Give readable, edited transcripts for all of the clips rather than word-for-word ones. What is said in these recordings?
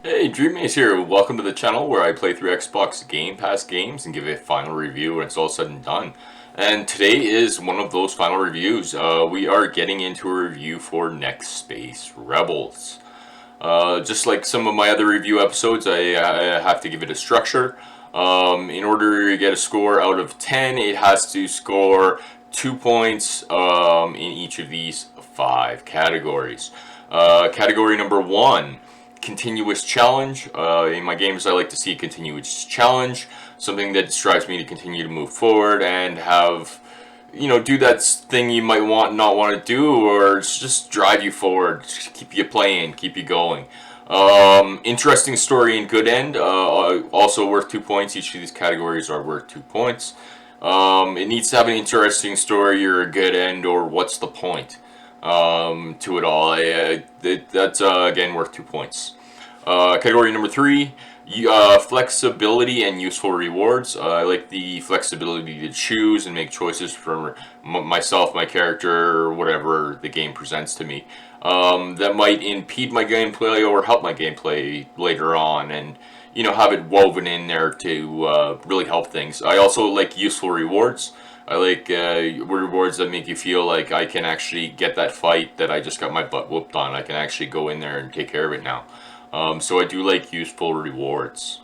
Hey, Dreammaze here. Welcome to the channel where I play through Xbox Game Pass games and give a final review when it's all said and done. And today is one of those final reviews. We are getting into a review for Next Space Rebels. Just like some of my other review episodes, I have to give it a structure. In order to get a score out of 10, it has to score 2 points in each of these 5 categories. Category number 1. Continuous challenge. In my games, I like to see a continuous challenge, something that strives me to continue to move forward and have, do that thing you might not want to do, or just drive you forward, just keep you playing, keep you going. Interesting story and good end, also worth 2 points. Each of these categories are worth 2 points. It needs to have an interesting story or a good end, or what's the point to it all. That's again worth 2 points. Category number 3, flexibility and useful rewards. I like the flexibility to choose and make choices for myself, my character, or whatever the game presents to me. That might impede my gameplay or help my gameplay later on, and have it woven in there to really help things. I also like useful rewards. I like rewards that make you feel like I can actually get that fight that I just got my butt whooped on. I can actually go in there and take care of it now. So I do like useful rewards.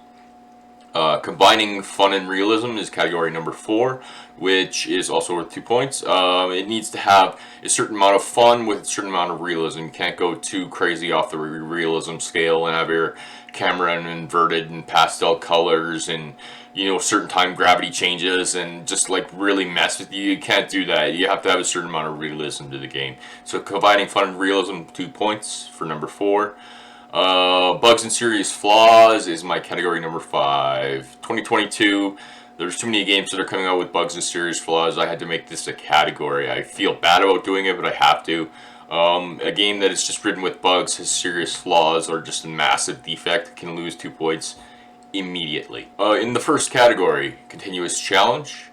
Combining fun and realism is category number 4, which is also worth 2 points. It needs to have a certain amount of fun with a certain amount of realism. You can't go too crazy off the realism scale and have your camera inverted and pastel colors and certain time gravity changes and just like really mess with you. You can't do that. You have to have a certain amount of realism to the game. So combining fun and realism, 2 points for number 4. Bugs and serious flaws is my category number 5. 2022, there's too many games that are coming out with bugs and serious flaws. I had to make this a category. I feel bad about doing it, but I have to. A game that is just ridden with bugs, has serious flaws, or just a massive defect can lose 2 points immediately. In the first category, continuous challenge.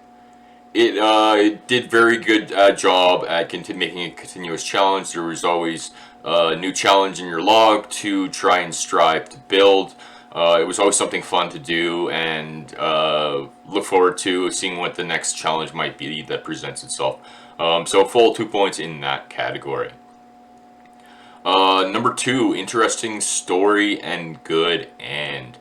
It did very good job at making a continuous challenge. There was always a new challenge in your log to try and strive to build. It was always something fun to do, and look forward to seeing what the next challenge might be that presents itself. So full 2 points in that category. Number 2, interesting story and good end.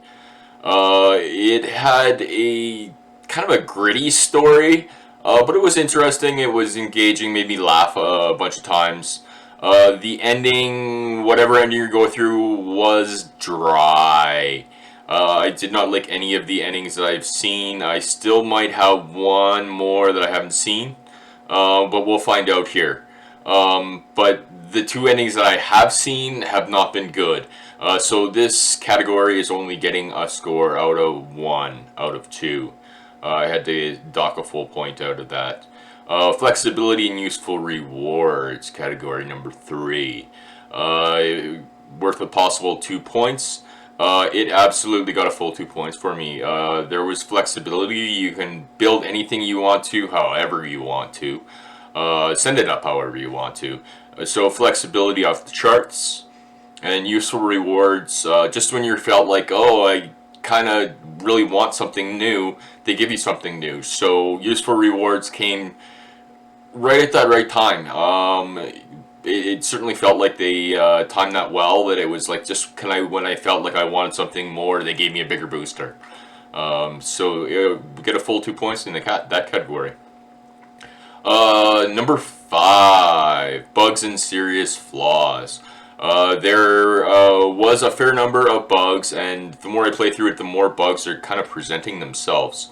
It had a kind of a gritty story, but it was interesting. It was engaging, made me laugh a bunch of times. The ending, whatever ending you go through, was dry. I did not like any of the endings that I've seen. I still might have one more that I haven't seen, but we'll find out here. But the 2 endings that I have seen have not been good. So this category is only getting a score out of 1 out of 2. I had to dock a full point out of that. Flexibility and useful rewards, category number 3. Worth a possible 2 points. It absolutely got a full 2 points for me. There was flexibility. You can build anything you want to, however you want to. Send it up however you want to. So flexibility off the charts. And useful rewards, just when you felt like, oh, I kind of really want something new, they give you something new. So useful rewards came right at that right time. It certainly felt like they timed that well. That it was like just when I felt like I wanted something more, they gave me a bigger booster. So get a full 2 points in that category. Number 5, bugs and serious flaws. There was a fair number of bugs, and the more I play through it, the more bugs are kind of presenting themselves.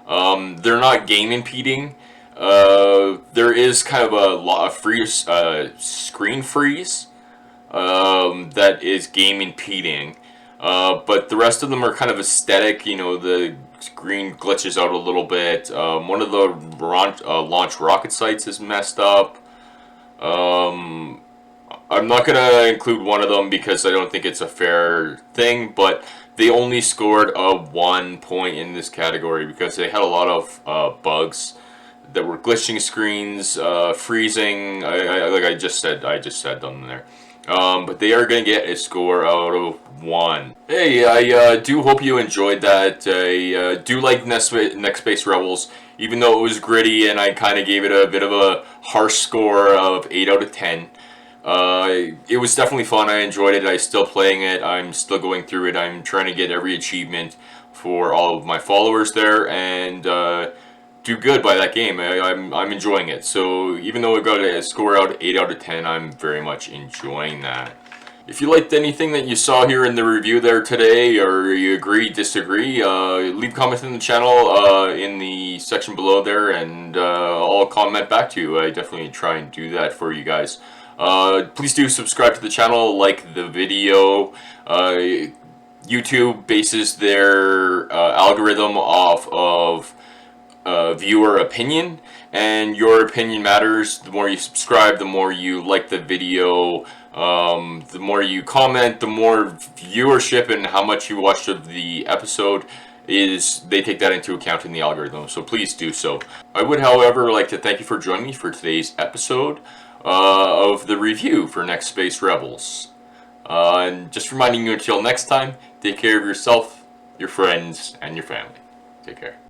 They're not game impeding. There is kind of a lot of screen freeze that is game impeding. But the rest of them are kind of aesthetic. The screen glitches out a little bit. One of the launch rocket sites is messed up. I'm not going to include one of them because I don't think it's a fair thing, but they only scored a 1 point in this category because they had a lot of bugs that were glitching screens, freezing. Like I just said them there. But they are going to get a score out of 1. Hey, I do hope you enjoyed that. I do like Next Space Rebels, even though it was gritty and I kind of gave it a bit of a harsh score of 8 out of 10. It was definitely fun. I enjoyed it. I'm still playing it. I'm still going through it. I'm trying to get every achievement for all of my followers there and do good by that game. I'm enjoying it. So even though it got a score out 8 out of 10, I'm very much enjoying that. If you liked anything that you saw here in the review there today, or you agree, disagree, leave comments in the channel in the section below there, and I'll comment back to you. I definitely try and do that for you guys. Please do subscribe to the channel, like the video. YouTube bases their algorithm off of viewer opinion, and your opinion matters. The more you subscribe, the more you like the video, the more you comment, the more viewership and how much you watched of the episode is, they take that into account in the algorithm, so please do so. I would, however, like to thank you for joining me for today's episode of the review for Next Space Rebels. And just reminding you, until next time, take care of yourself, your friends, and your family. Take care.